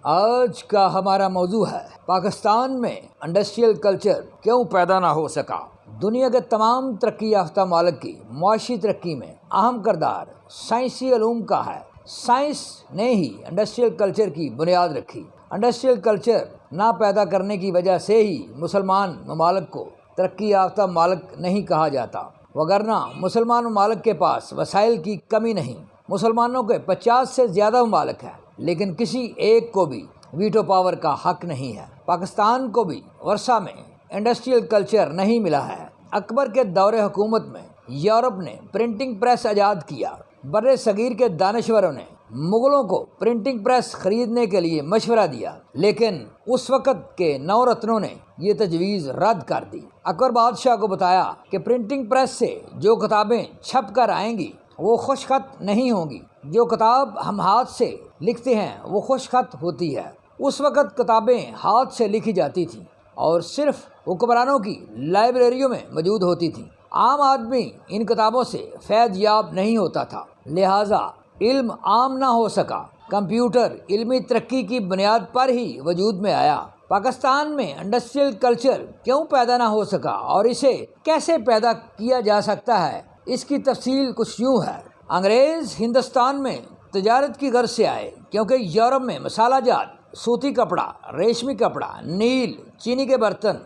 آج کا ہمارا موضوع ہے پاکستان میں انڈسٹریل کلچر کیوں پیدا نہ ہو سکا۔ دنیا کے تمام ترقی یافتہ ممالک کی معاشی ترقی میں اہم کردار سائنسی علوم کا ہے۔ سائنس نے ہی انڈسٹریل کلچر کی بنیاد رکھی۔ انڈسٹریل کلچر نہ پیدا کرنے کی وجہ سے ہی مسلمان ممالک کو ترقی یافتہ ممالک نہیں کہا جاتا، وگرنہ مسلمان ممالک کے پاس وسائل کی کمی نہیں۔ مسلمانوں کے 50 سے زیادہ ممالک ہیں، لیکن کسی ایک کو بھی ویٹو پاور کا حق نہیں ہے۔ پاکستان کو بھی ورثہ میں انڈسٹریل کلچر نہیں ملا ہے۔ اکبر کے دور حکومت میں یورپ نے پرنٹنگ پریس ایجاد کیا۔ بر صغیر کے دانشوروں نے مغلوں کو پرنٹنگ پریس خریدنے کے لیے مشورہ دیا، لیکن اس وقت کے نو رتنوں نے یہ تجویز رد کر دی۔ اکبر بادشاہ کو بتایا کہ پرنٹنگ پریس سے جو کتابیں چھپ کر آئیں گی وہ خوش خط نہیں ہوں گی، جو کتاب ہم ہاتھ سے لکھتے ہیں وہ خوش خط ہوتی ہے۔ اس وقت کتابیں ہاتھ سے لکھی جاتی تھیں اور صرف حکمرانوں کی لائبریریوں میں موجود ہوتی تھیں۔ عام آدمی ان کتابوں سے فیض یاب نہیں ہوتا تھا، لہٰذا علم عام نہ ہو سکا۔ کمپیوٹر علمی ترقی کی بنیاد پر ہی وجود میں آیا۔ پاکستان میں انڈسٹریل کلچر کیوں پیدا نہ ہو سکا اور اسے کیسے پیدا کیا جا سکتا ہے، اس کی تفصیل کچھ یوں ہے۔ انگریز ہندوستان میں تجارت کی غرض سے آئے، کیونکہ یورپ میں مسالہ جات، سوتی کپڑا، ریشمی کپڑا، نیل، چینی کے برتن،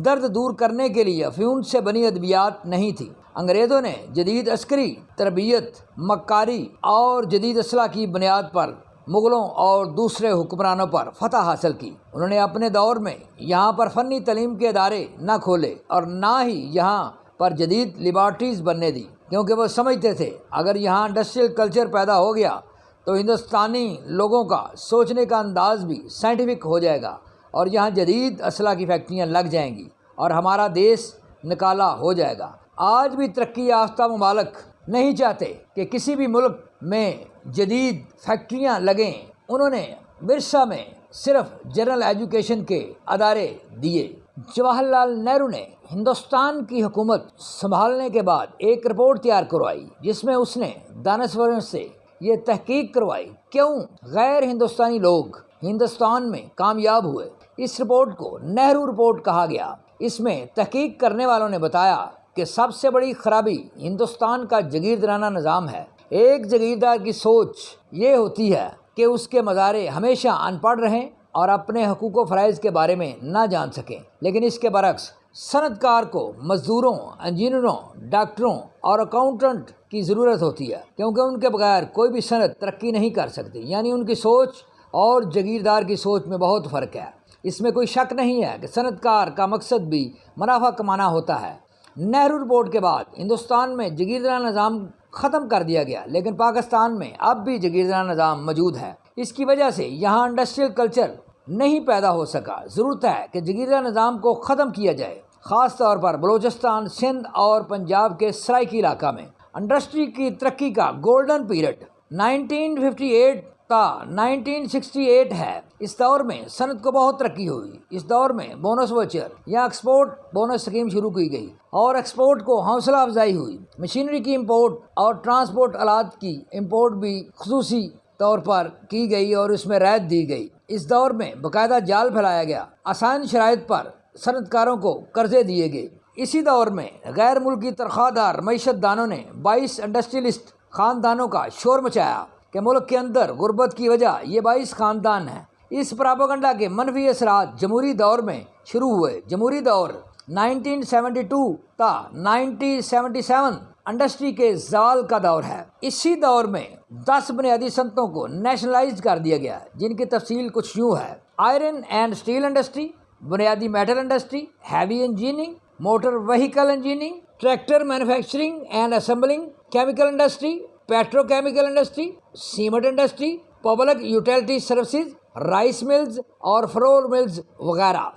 درد دور کرنے کے لیے افیون سے بنی ادویات نہیں تھی۔ انگریزوں نے جدید عسکری تربیت، مکاری اور جدید اسلحہ کی بنیاد پر مغلوں اور دوسرے حکمرانوں پر فتح حاصل کی۔ انہوں نے اپنے دور میں یہاں پر فنی تعلیم کے ادارے نہ کھولے اور نہ ہی یہاں پر جدید لیبارٹریز بننے دی، کیونکہ وہ سمجھتے تھے اگر یہاں انڈسٹریل کلچر پیدا ہو گیا تو ہندوستانی لوگوں کا سوچنے کا انداز بھی سائنٹیفک ہو جائے گا اور یہاں جدید اسلحہ کی فیکٹریاں لگ جائیں گی اور ہمارا دیش نکالا ہو جائے گا۔ آج بھی ترقی یافتہ ممالک نہیں چاہتے کہ کسی بھی ملک میں جدید فیکٹریاں لگیں۔ انہوں نے ورثہ میں صرف جنرل ایجوکیشن کے ادارے دیے۔ جواہر لال نہرو نے ہندوستان کی حکومت سنبھالنے کے بعد ایک رپورٹ تیار کروائی، جس میں اس نے دانشوروں سے یہ تحقیق کروائی کیوں غیر ہندوستانی لوگ ہندوستان میں کامیاب ہوئے۔ اس رپورٹ کو نہرو رپورٹ کہا گیا۔ اس میں تحقیق کرنے والوں نے بتایا کہ سب سے بڑی خرابی ہندوستان کا جاگیردارانہ نظام ہے۔ ایک جاگیردار کی سوچ یہ ہوتی ہے کہ اس کے مزارے ہمیشہ ان پڑھ رہیں اور اپنے حقوق و فرائض کے بارے میں نہ جان سکیں، لیکن اس کے برعکس صنعت کار کو مزدوروں، انجینئروں، ڈاکٹروں اور اکاؤنٹنٹ کی ضرورت ہوتی ہے، کیونکہ ان کے بغیر کوئی بھی صنعت ترقی نہیں کر سکتی۔ یعنی ان کی سوچ اور جاگیردار کی سوچ میں بہت فرق ہے۔ اس میں کوئی شک نہیں ہے کہ صنعت کار کا مقصد بھی منافع کمانا ہوتا ہے۔ نہرو رپورٹ کے بعد ہندوستان میں جاگیردارانہ نظام ختم کر دیا گیا، لیکن پاکستان میں اب بھی جاگیردارانہ نظام موجود ہے۔ اس کی وجہ سے یہاں انڈسٹریل کلچر نہیں پیدا ہو سکا۔ ضرورت ہے کہ جاگیردارانہ نظام کو ختم کیا جائے، خاص طور پر بلوچستان، سندھ اور پنجاب کے سرائکی علاقہ میں۔ انڈسٹری کی ترقی کا گولڈن پیریڈ 1958 تا 1968 ہے۔ اس دور میں صنعت کو بہت ترقی ہوئی۔ اس دور میں بونس ووچر یا ایکسپورٹ بونس اسکیم شروع کی گئی اور ایکسپورٹ کو حوصلہ افزائی ہوئی۔ مشینری کی امپورٹ اور ٹرانسپورٹ آلات کی امپورٹ بھی خصوصی طور پر کی گئی اور اس میں رعایت دی گئی۔ اس دور میں باقاعدہ جال پھیلایا گیا، آسان شرائط پر صنعت کاروں کو قرضے دیے گئے۔ اسی دور میں غیر ملکی تنخواہ دار معیشت دانوں نے 22 انڈسٹریلسٹ خاندانوں کا شور مچایا کہ ملک کے اندر غربت کی وجہ یہ 22 خاندان ہیں۔ اس پراپیگنڈا کے منفی اثرات جمہوری دور میں شروع ہوئے۔ جمہوری دور 1972 تا 1977 انڈسٹری کے زوال کا دور ہے۔ اسی دور میں 10 بنیادی صنعتوں کو نیشنلائز کر دیا گیا، جن کی تفصیل کچھ یوں ہے۔ آئرن اینڈ اسٹیل انڈسٹری، بنیادی metal industry, heavy engineering, motor vehicle engineering, tractor manufacturing and assembling, chemical industry, petro chemical industry, cement industry, public utility services, rice mills اور فلور ملز وغیرہ۔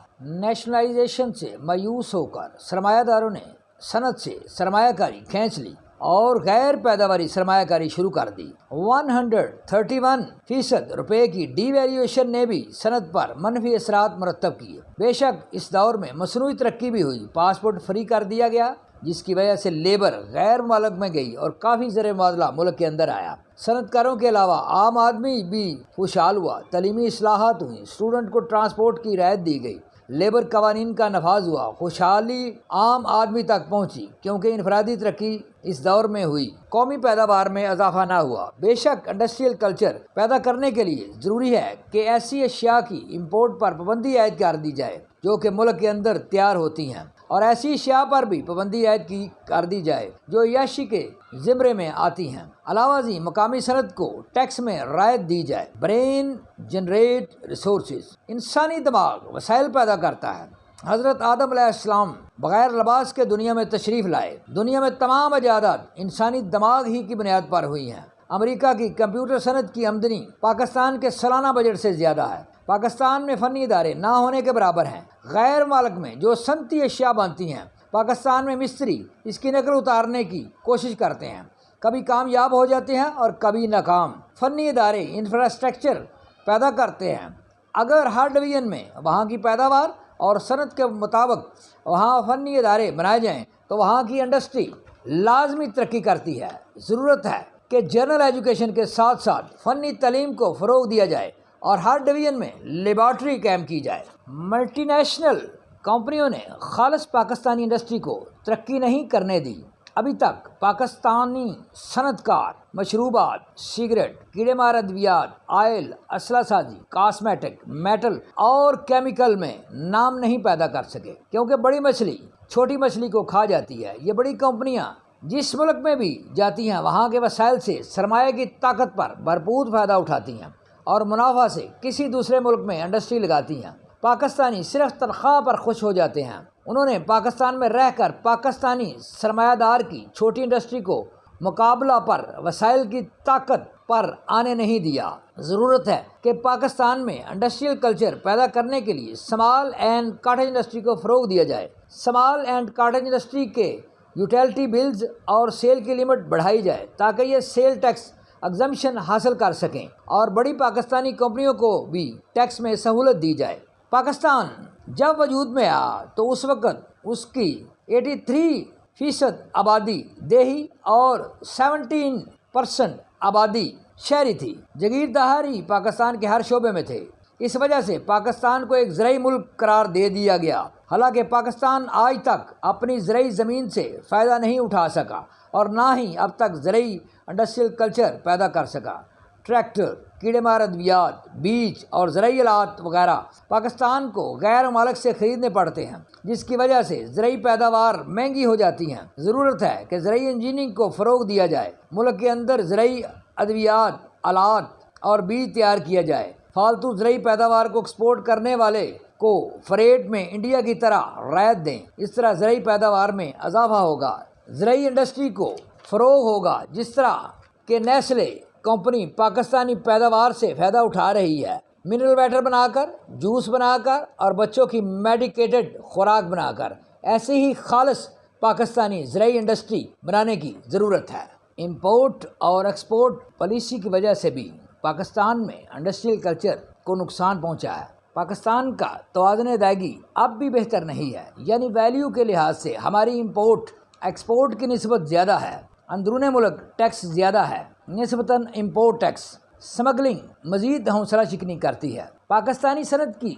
نیشنلائزیشن سے مایوس ہو کر سرمایہ داروں نے صنعت سے سرمایہ کاری کھینچ لی اور غیر پیداواری سرمایہ کاری شروع کر دی۔ 131% روپے کی ڈی ویلیویشن نے بھی صنعت پر منفی اثرات مرتب کیے۔ بے شک اس دور میں مصنوعی ترقی بھی ہوئی، پاسپورٹ فری کر دیا گیا، جس کی وجہ سے لیبر غیر ممالک میں گئی اور کافی زر معاملہ ملک کے اندر آیا۔ صنعت کاروں کے علاوہ عام آدمی بھی خوشحال ہوا، تعلیمی اصلاحات ہوئیں، اسٹوڈنٹ کو ٹرانسپورٹ کی رعایت دی گئی، لیبر قوانین کا نفاذ ہوا، خوشحالی عام آدمی تک پہنچی کیونکہ انفرادی ترقی اس دور میں ہوئی، قومی پیداوار میں اضافہ نہ ہوا۔ بے شک انڈسٹریل کلچر پیدا کرنے کے لیے ضروری ہے کہ ایسی اشیاء کی امپورٹ پر پابندی عائد کر دی جائے جو کہ ملک کے اندر تیار ہوتی ہیں، اور ایسی اشیاء پر بھی پابندی عائد کر دی جائے جو عیاشی کے زمرے میں آتی ہیں۔ علاوہ ازیں مقامی صنعت کو ٹیکس میں رعایت دی جائے۔ برین جنریٹ ریسورسز، انسانی دماغ وسائل پیدا کرتا ہے۔ حضرت آدم علیہ السلام بغیر لباس کے دنیا میں تشریف لائے۔ دنیا میں تمام ایجادات انسانی دماغ ہی کی بنیاد پر ہوئی ہیں۔ امریکہ کی کمپیوٹر صنعت کی آمدنی پاکستان کے سالانہ بجٹ سے زیادہ ہے۔ پاکستان میں فنی ادارے نہ ہونے کے برابر ہیں۔ غیر ممالک میں جو صنعتی اشیاء بنتی ہیں، پاکستان میں مستری اس کی نقل اتارنے کی کوشش کرتے ہیں، کبھی کامیاب ہو جاتے ہیں اور کبھی ناکام۔ فنی ادارے انفراسٹرکچر پیدا کرتے ہیں۔ اگر ہر ڈویژن میں وہاں کی پیداوار اور صنعت کے مطابق وہاں فنی ادارے بنائے جائیں تو وہاں کی انڈسٹری لازمی ترقی کرتی ہے۔ ضرورت ہے کہ جنرل ایجوکیشن کے ساتھ ساتھ فنی تعلیم کو فروغ دیا جائے اور ہر ڈویژن میں لیبارٹری قائم کی جائے۔ ملٹی نیشنل کمپنیوں نے خالص پاکستانی انڈسٹری کو ترقی نہیں کرنے دی۔ ابھی تک پاکستانی صنعت کار مشروبات، سگریٹ، کیڑے مار ادویات، آئل، اسلحہ سازی، کاسمیٹک، میٹل اور کیمیکل میں نام نہیں پیدا کر سکے کیونکہ بڑی مچھلی چھوٹی مچھلی کو کھا جاتی ہے۔ یہ بڑی کمپنیاں جس ملک میں بھی جاتی ہیں وہاں کے وسائل سے سرمایہ کی طاقت پر بھرپور فائدہ اٹھاتی ہیں اور منافع سے کسی دوسرے ملک میں انڈسٹری لگاتی ہیں۔ پاکستانی صرف تنخواہ پر خوش ہو جاتے ہیں۔ انہوں نے پاکستان میں رہ کر پاکستانی سرمایہ دار کی چھوٹی انڈسٹری کو مقابلہ پر وسائل کی طاقت پر آنے نہیں دیا۔ ضرورت ہے کہ پاکستان میں انڈسٹریل کلچر پیدا کرنے کے لیے اسمال اینڈ کاٹیج انڈسٹری کو فروغ دیا جائے۔ اسمال اینڈ کاٹیج انڈسٹری کے یوٹیلٹی بلز اور سیل کی لمٹ بڑھائی جائے تاکہ یہ سیل ٹیکس ایگزمپشن حاصل کر سکیں اور بڑی پاکستانی کمپنیوں کو بھی ٹیکس میں سہولت دی جائے۔ پاکستان جب وجود میں آیا تو اس وقت اس کی 83% آبادی دیہی اور 17% آبادی شہری تھی۔ جاگیرداری پاکستان کے ہر شعبے میں تھے۔ اس وجہ سے پاکستان کو ایک زرعی ملک قرار دے دیا گیا، حالانکہ پاکستان آج تک اپنی زرعی زمین سے فائدہ نہیں اٹھا سکا اور نہ ہی اب تک زرعی انڈسٹریل کلچر پیدا کر سکا۔ ٹریکٹر، کیڑے مار ادویات، بیج اور زرعی آلات وغیرہ پاکستان کو غیر ممالک سے خریدنے پڑتے ہیں، جس کی وجہ سے زرعی پیداوار مہنگی ہو جاتی ہیں۔ ضرورت ہے کہ زرعی انجینئرنگ کو فروغ دیا جائے، ملک کے اندر زرعی ادویات، آلات اور بیج تیار کیا جائے۔ فالتو زرعی پیداوار کو ایکسپورٹ کرنے والے کو فریٹ میں انڈیا کی طرح رعایت دیں، اس طرح زرعی پیداوار میں اضافہ ہوگا، زرعی انڈسٹری کو فروغ ہوگا۔ جس طرح کہ نیسلے کمپنی پاکستانی پیداوار سے فائدہ اٹھا رہی ہے، منرل واٹر بنا کر، جوس بنا کر اور بچوں کی میڈیکیٹڈ خوراک بنا کر، ایسے ہی خالص پاکستانی زرعی انڈسٹری بنانے کی ضرورت ہے۔ امپورٹ اور ایکسپورٹ پالیسی کی وجہ سے بھی پاکستان میں انڈسٹریل کلچر کو نقصان پہنچا ہے۔ پاکستان کا توازن ادائیگی اب بھی بہتر نہیں ہے، یعنی ویلیو کے لحاظ سے ہماری امپورٹ ایکسپورٹ کی نسبت زیادہ ہے، اندرون ملک ٹیکس زیادہ ہے نسبتاً امپورٹ ٹیکس۔ سمگلنگ مزید حوصلہ شکنی کرتی ہے۔ پاکستانی صنعت کی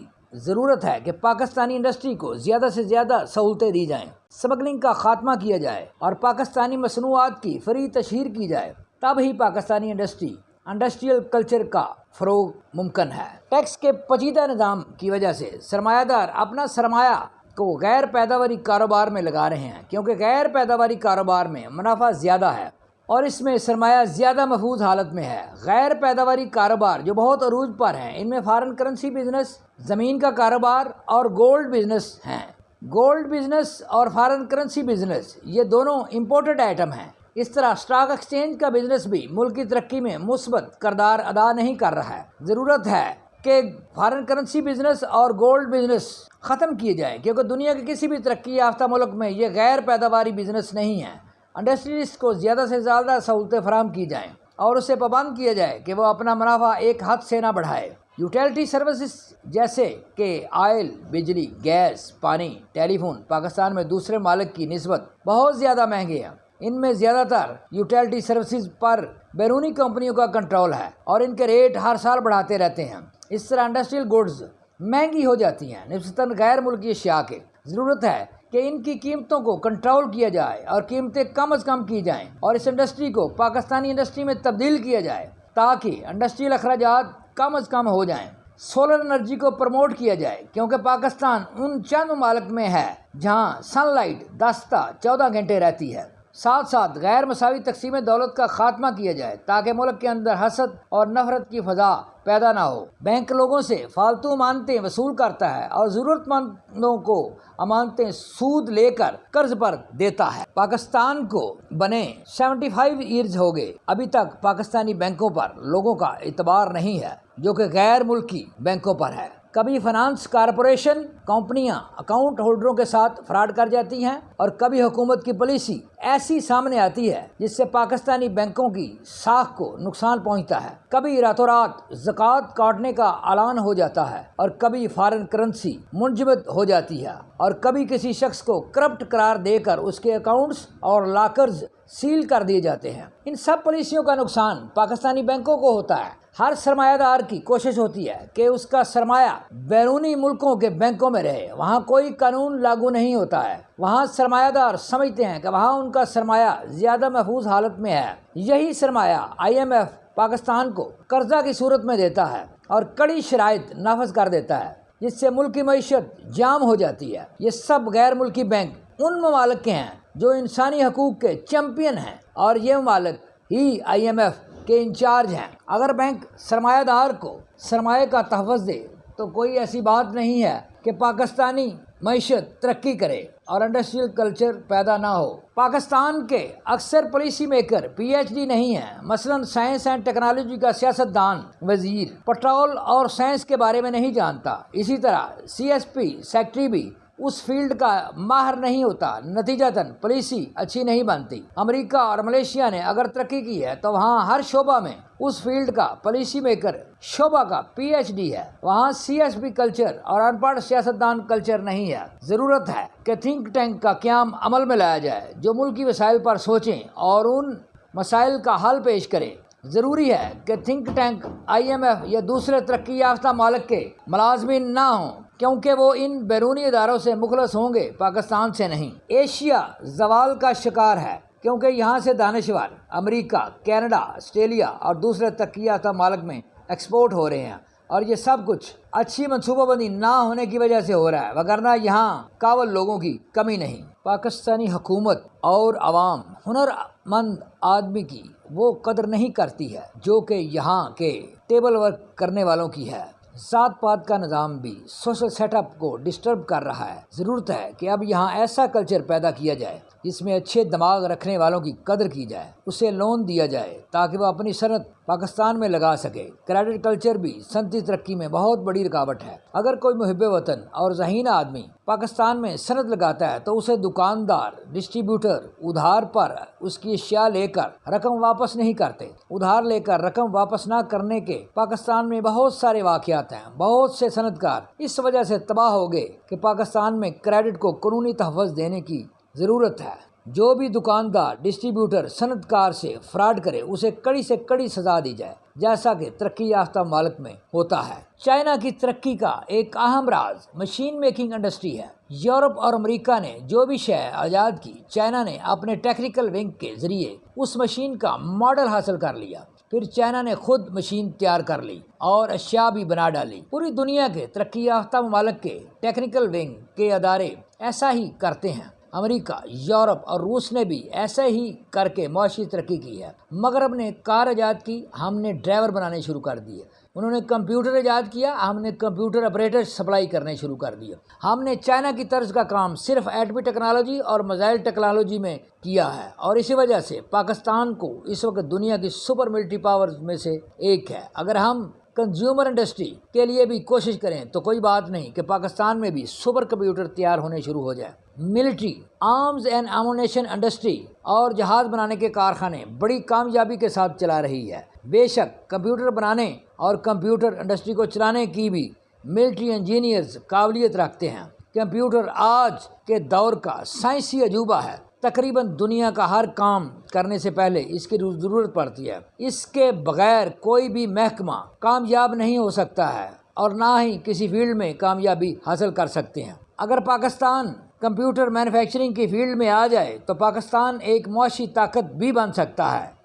ضرورت ہے کہ پاکستانی انڈسٹری کو زیادہ سے زیادہ سہولتیں دی جائیں، سمگلنگ کا خاتمہ کیا جائے اور پاکستانی مصنوعات کی فری تشہیر کی جائے، تب ہی پاکستانی انڈسٹریل کلچر کا فروغ ممکن ہے۔ ٹیکس کے پیچیدہ نظام کی وجہ سے سرمایہ دار اپنا سرمایہ کو غیر پیداواری کاروبار میں لگا رہے ہیں، کیونکہ غیر پیداواری کاروبار میں منافع زیادہ ہے اور اس میں سرمایہ زیادہ محفوظ حالت میں ہے۔ غیر پیداواری کاروبار جو بہت عروج پر ہیں، ان میں فارن کرنسی بزنس، زمین کا کاروبار اور گولڈ بزنس ہیں۔ گولڈ بزنس اور فارن کرنسی بزنس یہ دونوں امپورٹڈ آئٹم ہیں۔ اس طرح اسٹاک ایکسچینج کا بزنس بھی ملک کی ترقی میں مثبت کردار ادا نہیں کر رہا ہے۔ ضرورت ہے کہ فارن کرنسی بزنس اور گولڈ بزنس ختم کیے جائیں، کیونکہ دنیا کے کسی بھی ترقی یافتہ ملک میں یہ غیر پیداواری بزنس نہیں ہیں۔ انڈسٹریلسٹ کو زیادہ سے زیادہ سہولتیں فراہم کی جائیں اور اسے پابند کیا جائے کہ وہ اپنا منافع ایک حد سے نہ بڑھائے۔ یوٹیلیٹی سروسز جیسے کہ آئل، بجلی، گیس، پانی، ٹیلی فون پاکستان میں دوسرے مالک کی نسبت بہت زیادہ مہنگے ہیں۔ ان میں زیادہ تر یوٹیلیٹی سروسز پر بیرونی کمپنیوں کا کنٹرول ہے اور ان کے ریٹ ہر سال بڑھاتے رہتے ہیں۔ اس طرح انڈسٹریل گوڈز مہنگی ہو جاتی ہیں نسبتاً غیر ملکی اشیاء کے۔ ضرورت ہے کہ ان کی قیمتوں کو کنٹرول کیا جائے اور قیمتیں کم از کم کی جائیں اور اس انڈسٹری کو پاکستانی انڈسٹری میں تبدیل کیا جائے تاکہ انڈسٹریل اخراجات کم از کم ہو جائیں۔ سولر انرجی کو پروموٹ کیا جائے کیونکہ پاکستان ان چند ممالک میں ہے جہاں سن لائٹ 10 تا 14 گھنٹے رہتی ہے۔ ساتھ ساتھ غیر مساوی تقسیم دولت کا خاتمہ کیا جائے تاکہ ملک کے اندر حسد اور نفرت کی فضا پیدا نہ ہو۔ بینک لوگوں سے فالتو امانتیں وصول کرتا ہے اور ضرورت مندوں کو امانتیں سود لے کر قرض پر دیتا ہے۔ پاکستان کو بنے 75 ایئرز ہو گئے، ابھی تک پاکستانی بینکوں پر لوگوں کا اعتبار نہیں ہے جو کہ غیر ملکی بینکوں پر ہے۔ کبھی فنانس کارپوریشن کمپنیاں اکاؤنٹ ہولڈروں کے ساتھ فراڈ کر جاتی ہیں اور کبھی حکومت کی پالیسی ایسی سامنے آتی ہے جس سے پاکستانی بینکوں کی ساکھ کو نقصان پہنچتا ہے۔ کبھی راتوں رات زکوٰۃ کاٹنے کا اعلان ہو جاتا ہے اور کبھی فارن کرنسی منجمد ہو جاتی ہے اور کبھی کسی شخص کو کرپٹ قرار دے کر اس کے اکاؤنٹس اور لاکرز سیل کر دیے جاتے ہیں۔ ان سب پالیسیوں کا نقصان پاکستانی بینکوں کو ہوتا ہے۔ ہر سرمایہ دار کی کوشش ہوتی ہے کہ اس کا سرمایہ بیرونی ملکوں کے بینکوں میں رہے، وہاں کوئی قانون لاگو نہیں ہوتا ہے، وہاں سرمایہ دار سمجھتے ہیں کہ وہاں ان کا سرمایہ زیادہ محفوظ حالت میں ہے۔ یہی سرمایہ IMF پاکستان کو قرضہ کی صورت میں دیتا ہے اور کڑی شرائط نافذ کر دیتا ہے جس سے ملک کی معیشت جام ہو جاتی ہے۔ یہ سب غیر ملکی بینک ان ممالک کے ہیں جو انسانی حقوق کے چیمپئن ہیں اور یہ ممالک ہی IMF کے انچارج ہیں۔ اگر بینک سرمایہ دار کو سرمایہ کا تحفظ دے تو کوئی ایسی بات نہیں ہے کہ پاکستانی معیشت ترقی کرے اور انڈسٹریل کلچر پیدا نہ ہو۔ پاکستان کے اکثر پالیسی میکر PhD نہیں ہیں، مثلاً سائنس اینڈ ٹیکنالوجی کا سیاستدان وزیر پیٹرول اور سائنس کے بارے میں نہیں جانتا۔ اسی طرح CSP سیکٹری بھی اس فیلڈ کا ماہر نہیں ہوتا، نتیجتاً پالیسی اچھی نہیں بنتی۔ امریکہ اور ملیشیا نے اگر ترقی کی ہے تو وہاں ہر شعبہ میں اس فیلڈ کا پالیسی میکر شعبہ کا PhD ہے، وہاں CSP کلچر اور ان پڑھ سیاستدان کلچر نہیں ہے۔ ضرورت ہے کہ تھنک ٹینک کا قیام عمل میں لایا جائے جو ملکی مسائل پر سوچیں اور ان مسائل کا حل پیش کریں۔ ضروری ہے کہ تھنک ٹینک IMF یا دوسرے ترقی یافتہ ممالک کے ملازمین نہ ہوں کیونکہ وہ ان بیرونی اداروں سے مخلص ہوں گے، پاکستان سے نہیں۔ ایشیا زوال کا شکار ہے کیونکہ یہاں سے دانشور امریکہ، کینیڈا، آسٹریلیا اور دوسرے ترقی یافتہ ممالک میں ایکسپورٹ ہو رہے ہیں اور یہ سب کچھ اچھی منصوبہ بندی نہ ہونے کی وجہ سے ہو رہا ہے، وگرنہ یہاں قابل لوگوں کی کمی نہیں۔ پاکستانی حکومت اور عوام ہنر مند آدمی کی وہ قدر نہیں کرتی ہے جو کہ یہاں کے ٹیبل ورک کرنے والوں کی ہے۔ ذات پات کا نظام بھی سوشل سیٹ اپ کو ڈسٹرب کر رہا ہے۔ ضرورت ہے کہ اب یہاں ایسا کلچر پیدا کیا جائے جس میں اچھے دماغ رکھنے والوں کی قدر کی جائے، اسے لون دیا جائے تاکہ وہ اپنی صنعت پاکستان میں لگا سکے۔ کریڈٹ کلچر بھی صنعتی ترقی میں بہت بڑی رکاوٹ ہے۔ اگر کوئی محب وطن اور ذہین آدمی پاکستان میں صنعت لگاتا ہے تو اسے دکاندار، ڈسٹریبیوٹر ادھار پر اس کی اشیاء لے کر رقم واپس نہیں کرتے۔ ادھار لے کر رقم واپس نہ کرنے کے پاکستان میں بہت سارے واقعات ہیں۔ بہت سے صنعت کار اس وجہ سے تباہ ہو گئے کہ پاکستان میں کریڈٹ کو قانونی تحفظ دینے کی ضرورت ہے۔ جو بھی دکاندار، ڈسٹریبیوٹر صنعت کار سے فراڈ کرے اسے کڑی سے کڑی سزا دی جائے جیسا کہ ترقی یافتہ ممالک میں ہوتا ہے۔ چائنا کی ترقی کا ایک اہم راز مشین میکنگ انڈسٹری ہے۔ یورپ اور امریکہ نے جو بھی شے ایجاد کی، چائنا نے اپنے ٹیکنیکل ونگ کے ذریعے اس مشین کا ماڈل حاصل کر لیا۔ پھر چائنا نے خود مشین تیار کر لی اور اشیاء بھی بنا ڈالی۔ پوری دنیا کے ترقی یافتہ ممالک کے ٹیکنیکل ونگ کے ادارے ایسا ہی کرتے ہیں۔ امریکہ، یورپ اور روس نے بھی ایسا ہی کر کے معاشی ترقی کی ہے۔ مغرب نے کار ایجاد کی، ہم نے ڈرائیور بنانے شروع کر دیے۔ انہوں نے کمپیوٹر ایجاد کیا، ہم نے کمپیوٹر آپریٹر سپلائی کرنے شروع کر دیے۔ ہم نے چائنا کی طرز کا کام صرف ایٹمی ٹیکنالوجی اور میزائل ٹیکنالوجی میں کیا ہے اور اسی وجہ سے پاکستان کو اس وقت دنیا کی سپر ملٹی پاورز میں سے ایک ہے۔ اگر ہم کنزیومر انڈسٹری کے لیے بھی کوشش کریں تو کوئی بات نہیں کہ پاکستان میں بھی سپر کمپیوٹر تیار ہونے شروع ہو جائے۔ Military, arms and ammunition industry اور جہاز بنانے کے کارخانے بڑی کامیابی کے ساتھ چلا رہی ہے۔ بے شک کمپیوٹر بنانے اور کمپیوٹر انڈسٹری کو چلانے کی بھی ملٹری انجینئرز قابلیت رکھتے ہیں۔ کمپیوٹر آج کے دور کا سائنسی عجوبہ ہے۔ تقریباً دنیا کا ہر کام کرنے سے پہلے اس کی ضرورت پڑتی ہے۔ اس کے بغیر کوئی بھی محکمہ کامیاب نہیں ہو سکتا ہے اور نہ ہی کسی فیلڈ میں کامیابی حاصل کر سکتے ہیں۔ اگر پاکستان کمپیوٹر مینوفیکچرنگ کی فیلڈ میں آ جائے تو پاکستان ایک معاشی طاقت بھی بن سکتا ہے۔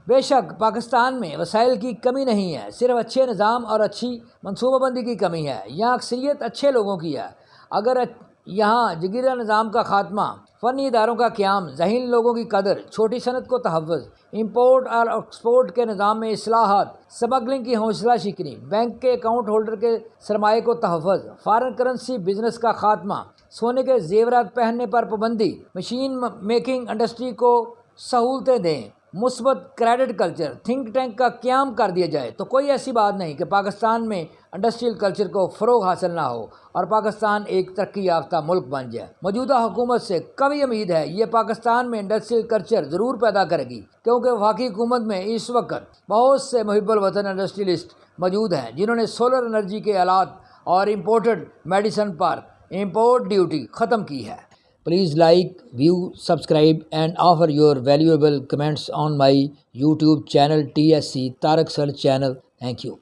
بے شک پاکستان میں وسائل کی کمی نہیں ہے، صرف اچھے نظام اور اچھی منصوبہ بندی کی کمی ہے۔ یہاں اکثریت اچھے لوگوں کی ہے۔ اگر یہاں جگیرہ نظام کا خاتمہ، فنی اداروں کا قیام، ذہین لوگوں کی قدر، چھوٹی صنعت کو تحفظ، امپورٹ اور ایکسپورٹ کے نظام میں اصلاحات، اسمگلنگ کی حوصلہ شکنی، بینک کے اکاؤنٹ ہولڈر کے سرمایے کو تحفظ، فارن کرنسی بزنس کا خاتمہ، سونے کے زیورات پہننے پر پابندی، مشین میکنگ انڈسٹری کو سہولتیں دیں، مثبت کریڈٹ کلچر، تھنک ٹینک کا قیام کر دیا جائے، تو کوئی ایسی بات نہیں کہ پاکستان میں انڈسٹریل کلچر کو فروغ حاصل نہ ہو اور پاکستان ایک ترقی یافتہ ملک بن جائے۔ موجودہ حکومت سے قوی امید ہے یہ پاکستان میں انڈسٹریل کلچر ضرور پیدا کرے گی، کیونکہ وفاقی حکومت میں اس وقت بہت سے محب الوطن انڈسٹریلسٹ موجود ہیں جنہوں نے سولر انرجی کے آلات اور امپورٹڈ میڈیسن پر امپورٹ ڈیوٹی ختم کی ہے۔ Please like, view, subscribe and offer your valuable comments on my YouTube channel TSC Tarak Sir channel. Thank you.